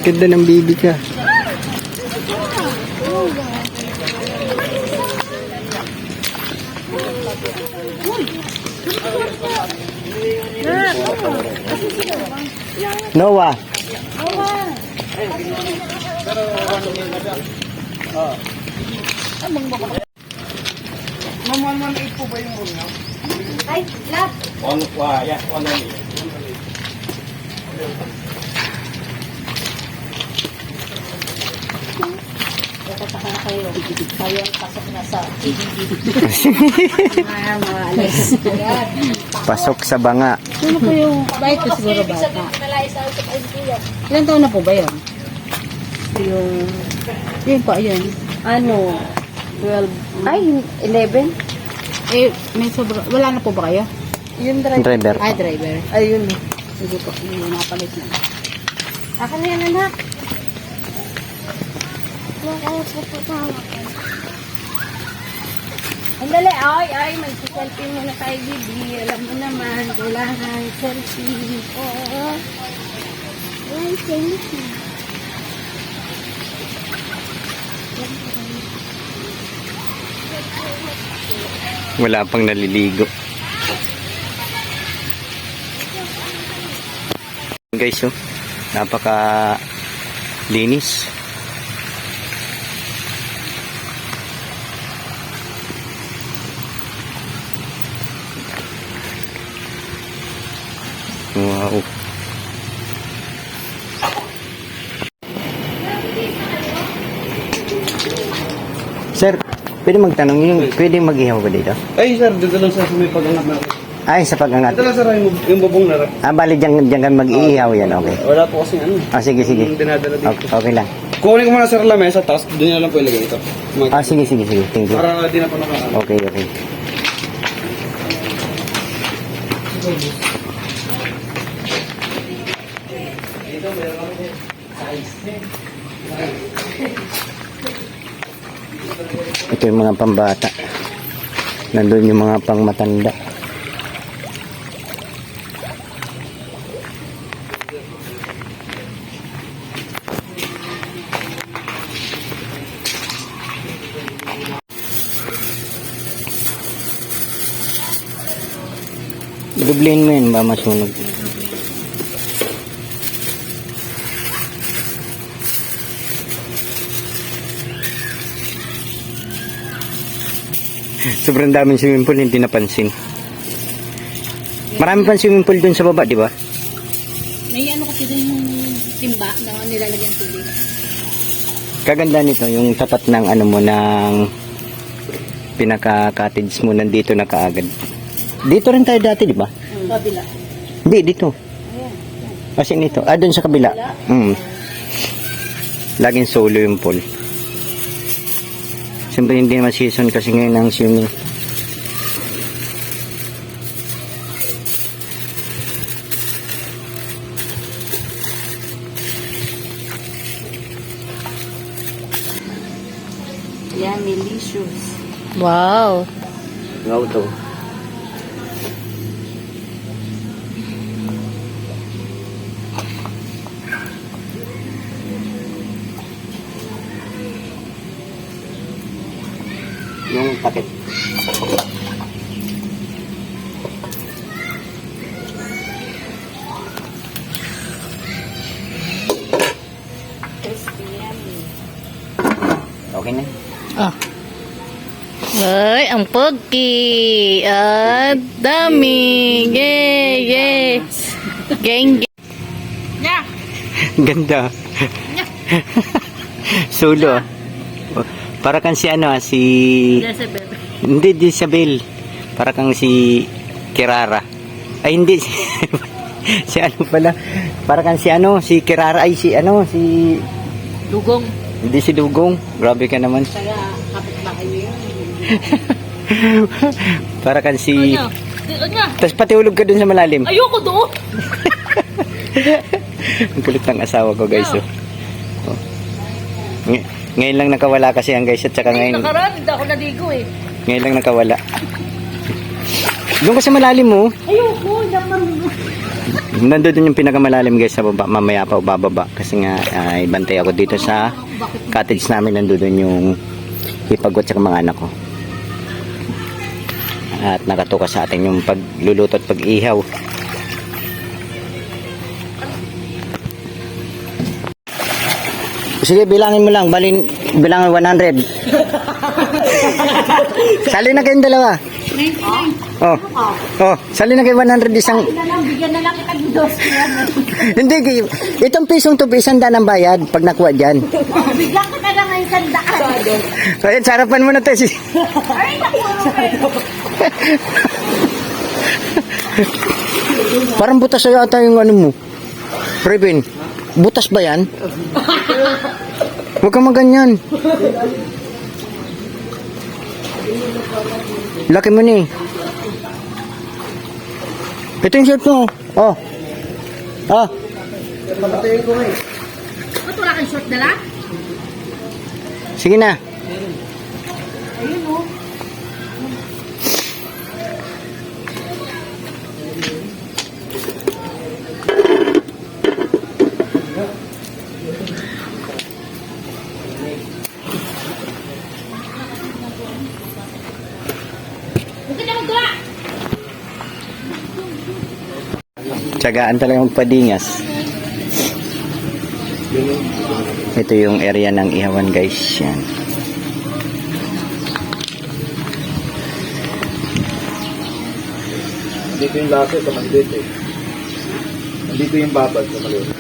Ganda ng baby ka. Noah. Ma'am, 118 po ba yung room niyo? Ay, lab. Yeah, 118. Tataka na kayo. Kayo ang pasok na sa mga alis. Pasok sa banga. Sino po yung bait ko siguro bata? Ilan taon na po ba yun? Yun pa, yun. Ano? 12. Ay, 11? Eh, may sobra. Wala na po ba kayo? Yung Driver. Ay, driver. Ayun. Sige po, yung napalit na. Akin na yan, anak. Andali, ay, mag-selfie muna tayo, Bibi. Alam mo naman, kailangan selfie. Oo. Ay, selfie. Wala pang naliligo. Guys, oh, napaka linis. Wow. Sir, pwede magtanong yung pwede mag-ihaw ba dito? Ay, sir, dito lang sa may pag-angat natin. Ay, sa pag-angat. Dito lang, sir, yung bubong na rin. Ah, bali dyan ka mag-iihaw yan, okay. Wala po kasing ano. Ah, sige, sige. Yung dinadala dito. Okay, okay lang. Kunin ko muna, sir, lamesa, tapos doon na lang po ilagay ito. Ah, sige, sige, sige. Thank you. Para di na po nakakala. Okay, okay. Ito yung mga pambata. Nandun yung mga pangmatanda. Dublin mo yun ba masunog? Sobrang daming swimming pool, hindi napansin. Marami pang swimming pool dun sa baba, di ba? May ano kasi dun yung timba na nilalagyan tubig. Kaganda nito, yung tapat ng ano mo, ng pinaka-cottage mo, nandito na kaagad. Dito rin tayo dati, di ba? Kabila. Hindi, dito. Kasi nito. Ah, dun sa kabila. Laging solo yung pool. Siyempre hindi naman season kasi ngayon ang swimming. Yan, delicious. Wow. Ngaw to. Yung takip. Okay na. Ah. Ay, ang pogi. At dami. Yay, yay. Geng, geng. Ganda. Solo. Para kang si ano, si... Hindi, Isabel. Para kang si Kirara. Ay, hindi. Si ano pala. Para kang si ano, si Kirara. Ay, si ano, si... Dugong. Hindi si Dugong. Grabe ka naman. Kaya kapit ba kayo yun? Para kang si... Ano? Tapos pati ulog ka dun sa malalim. Ayoko doon! Ang kulit ng asawa ko, guys. Oh. Oh. Ngayon lang nakawala kasi ang guys at saka ngayon. Nakaraan, hindi ako naligo eh. Ngayon lang nakawala. Doon ka sa malalim mo. Ayoko, hindi ako Nandun yung pinakamalalim guys sa baba. Mamaya pa bababa. Kasi nga ay bantay ako dito sa cottage namin. Nandun yung ipagwat sa mga anak ko. At nakatuka sa atin yung pagluluto at pag-ihaw. Sige, bilangin mo lang. Bilangin 100. Sali na kayong dalawa. Sali na kayo 100 isang... Bigyan na lang kita ng dos. Hindi, itong pisong to, isang daan ang bayad pag nakuha dyan. Bigyan ka na lang ng sandaan. So, yun, sarapan mo na to. Ay, naku. Parang butas na yata yung ano mo. Revin, butas ba yan? Huwag ka maganyan. Laki mo ni. Ito yung shirt mo. Oh. Papatayin ko eh. Ba't wala kang short dala? Sige na. Ayun o. Tsagaan talaga magpadingas. Ito yung area ng ihawan guys. Yan. Dito yung laso sa maliit eh. Dito yung babad sa maliit.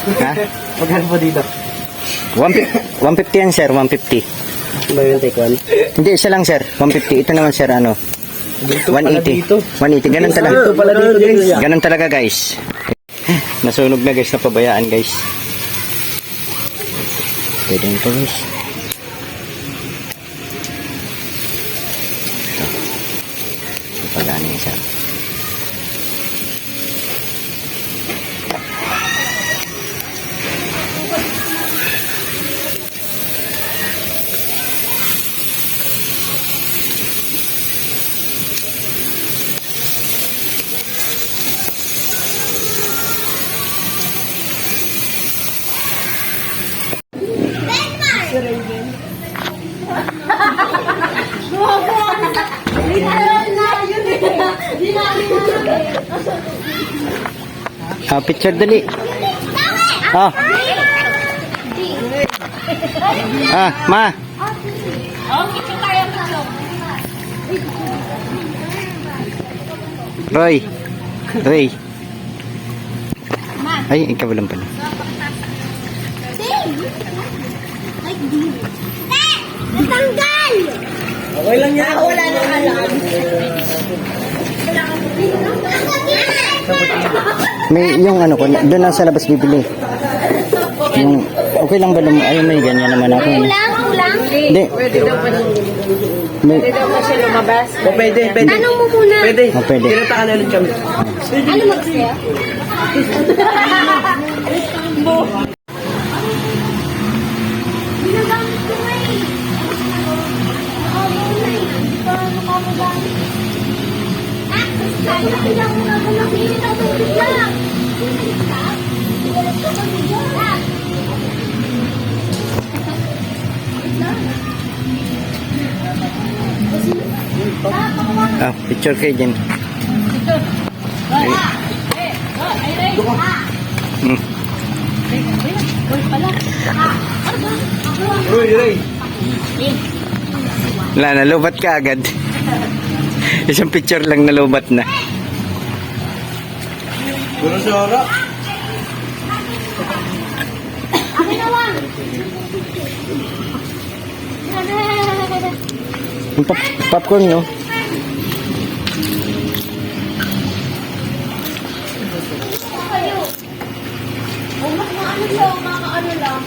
Ha? Magkano po dito? 150 yan sir, 150. Ba yung take one? Hindi, isa lang sir, 150. Ito naman sir, ano? Dito pala 180. dito. 180, ganun talaga. Dito pala dito guys. Ganun talaga guys. Nasunog na guys, napabayaan guys. Pwede nito guys. Ito pagano yung sir. Picture dali. Ma. Roy. Ay, ikaw lang pala. Natanggal! Okay lang yan. Wala nang alam. May yung ano ko, doon na sa labas bibili. Yung, okay lang ba? Ay, may ganyan naman ako. Ulang. Hindi. Pwede daw pa May, Pwede. Tanong mo muna. Pwede. Pwede. Kinatakan na ulit kami. Ano mag-share? Ginagamit ko nga eh. Kaya lang mo na gumagamit ang tubig lang. picture kayo dyan. Roy. Wala, nalubat ka agad. Isang picture lang na lumat na. Puro sora. Akin na lang. Yung popcorn, no? Kayo. O, mas maano siya, makaano lang.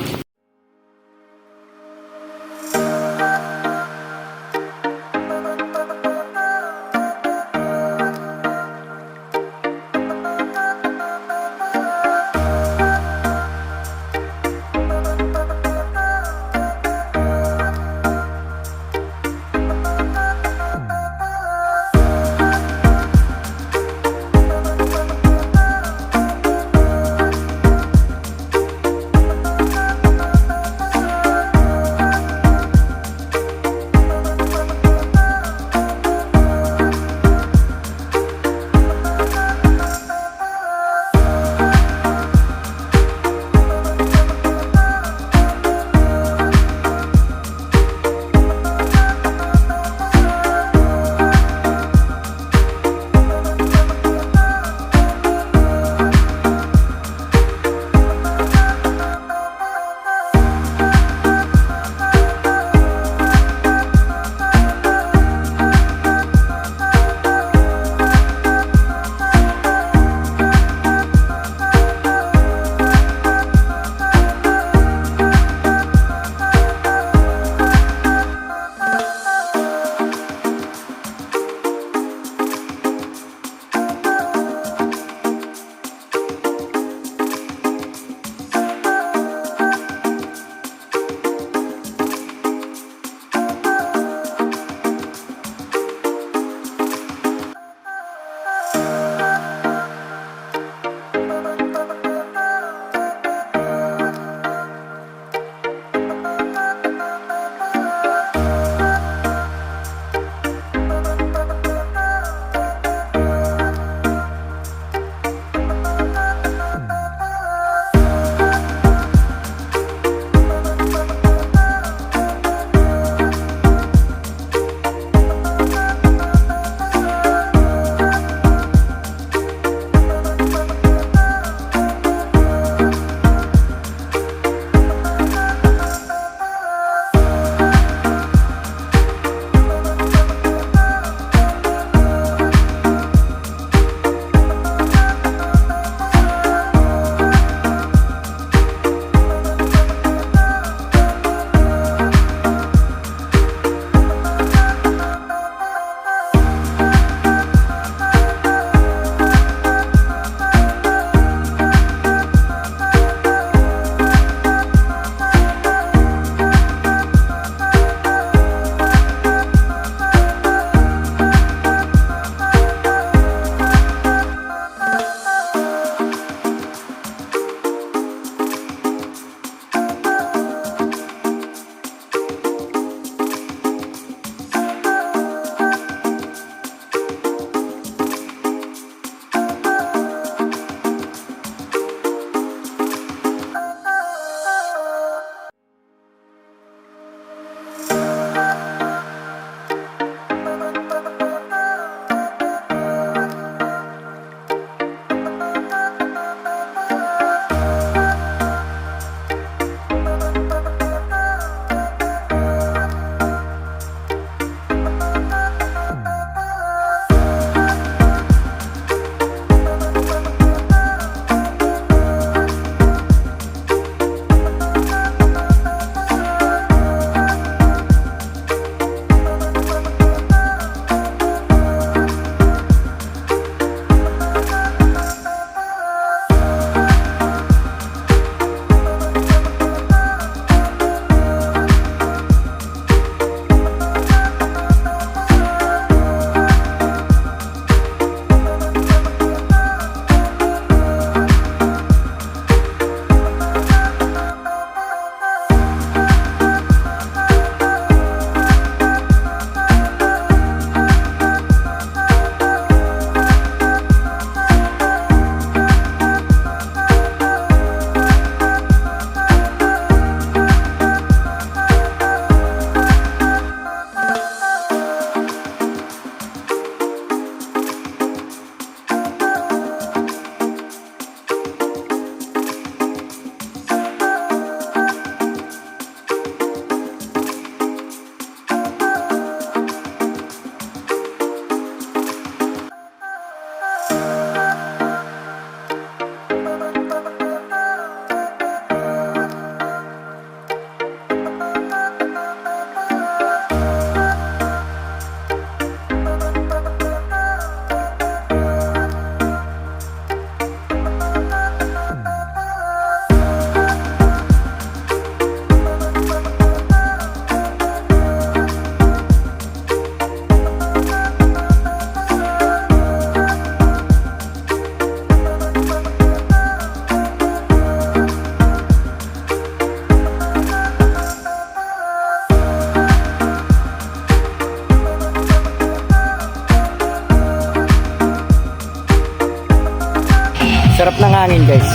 Sarap ng hangin guys.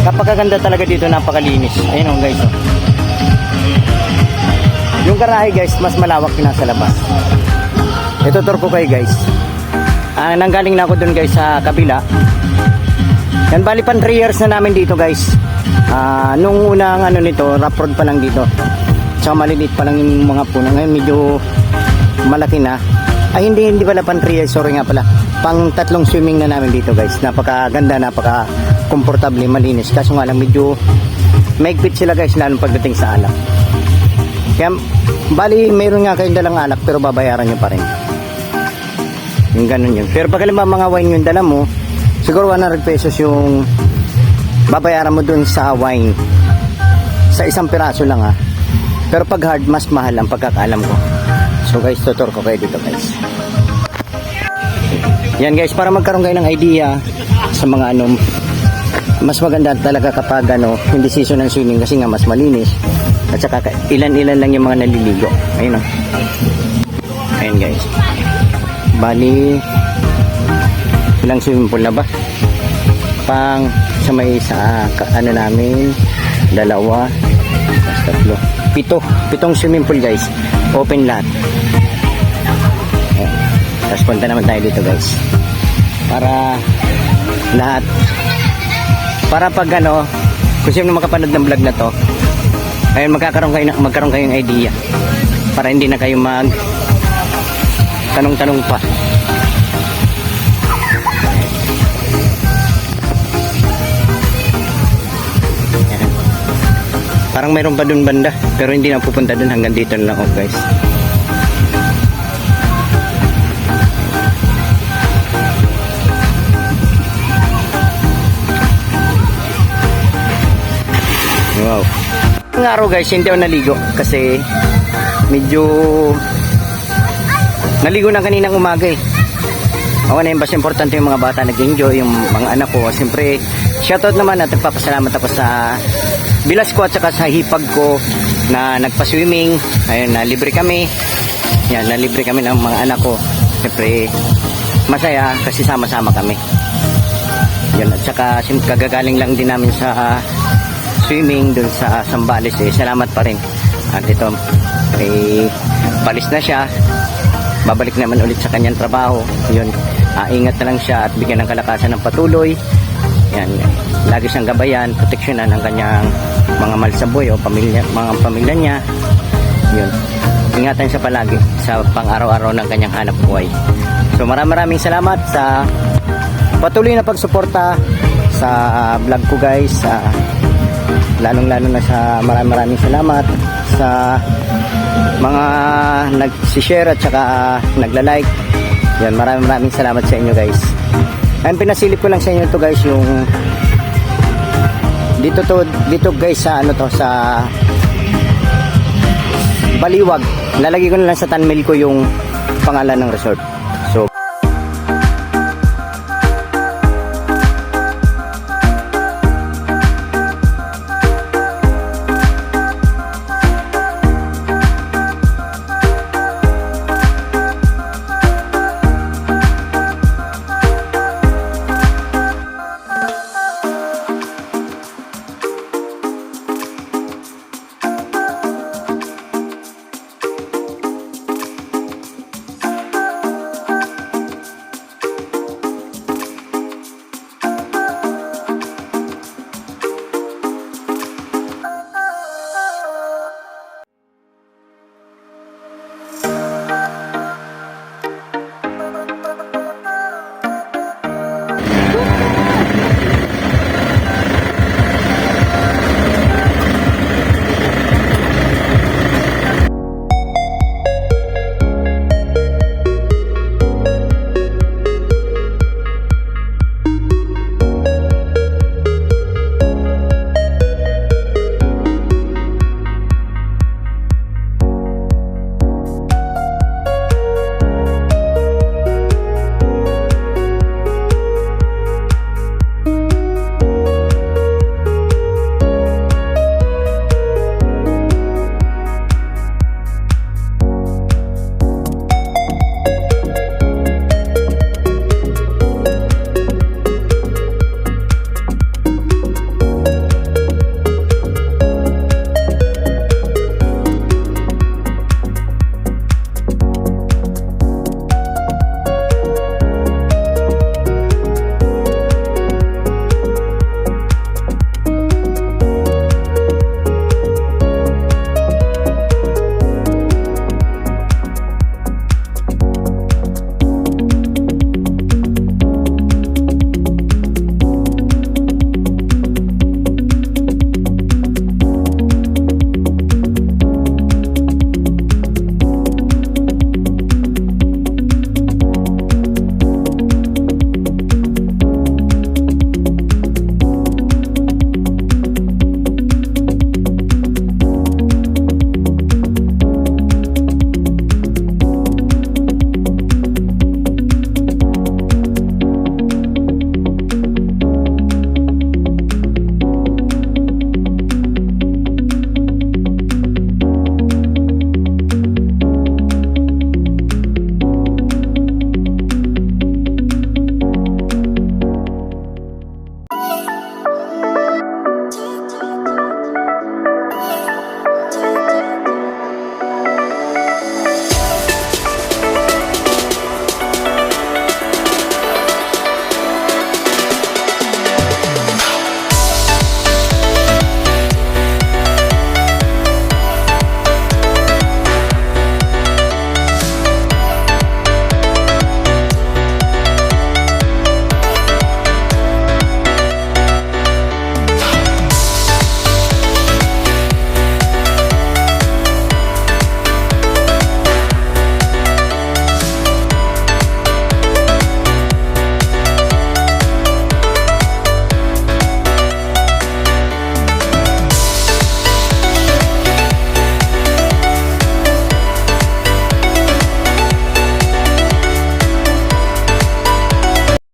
Napakaganda talaga dito, napakalinis. Ayun oh, guys oh. Yung garahe guys, mas malawak yung nasa labas. Ito tour ko kayo guys. Nanggaling na ako dun guys sa kabila. Yan, bali pan 3 years na namin dito guys. Nung unang ano nito, rough road pa lang dito. Tsaka maliliit pa lang yung mga puno. Ngayon medyo malaki na. Ay hindi pala pan 3 years, sorry nga pala. Pang 3 swimming na namin dito guys. Napakaganda, napaka komportable, malinis. Kaso nga lang medyo maigpit sila guys, lalo pagdating sa alak. Kaya bali mayroon nga kayong dalang alak pero babayaran nyo pa rin. Yung ganun yun. Pero pag alam mga wine yung dala mo, siguro 100 pesos yung babayaran mo dun sa wine. Sa isang piraso lang ha. Pero pag hard, mas mahal ang pagkakaalam ko. So guys, tutor ko kayo dito guys. Yan guys, para magkaroon kayo ng idea sa mga ano, mas maganda talaga kapag ano, hindi season ng swimming kasi nga mas malinis. At saka ilan-ilan lang yung mga naliligo. Ayun o. Ayun guys. Bali, ilang swimming pool na ba? Pang sa may ano namin, 2, 3, 7 swimming pool guys. Open lahat. Ayan. Tapos punta naman tayo dito guys. Para lahat. Para pag ano, kung sino makapanood ng vlog na to, ayun, magkaroon kayong idea. Para hindi na kayo mag tanong-tanong pa. Ayan. Parang mayroon pa dun banda, pero hindi na pupunta dun, hanggang dito na lang guys. Wow. Ang araw guys, hindi ako naligo kasi medyo naligo na kaninang umaga eh. Ako na yung mas importante yung mga bata nag-enjoy, yung mga anak ko. Siyempre, shoutout naman at nagpapasalamat ako sa bilas ko at saka sa hipag ko na nagpa-swimming. Ayun, nalibre kami. Yan, nalibre kami ng mga anak ko. Siyempre, masaya kasi sama-sama kami. Yan, at saka kagagaling lang din namin sa swimming dun sa Sambales eh. Salamat pa rin. At ito, palis na siya. Babalik naman ulit sa kanyang trabaho. Yun, ingat na lang siya at bigyan ng kalakasan ng patuloy. Yan, lagi siyang gabayan, proteksyonan ang kanyang mga malsaboy o mga pamilya niya. Yun, ingatan siya palagi sa pang-araw-araw ng kanyang hanap buhay. So maraming salamat sa patuloy na pagsuporta sa vlog ko guys. Lalong-lalo na sa maraming salamat sa mga nag-share at saka nagla-like. Yan, maraming salamat sa inyo guys. Ayun, pinasilip ko lang sa inyo to guys, yung dito guys sa ano to, sa Baliwag. Lalagay ko na lang sa thumbnail ko yung pangalan ng resort.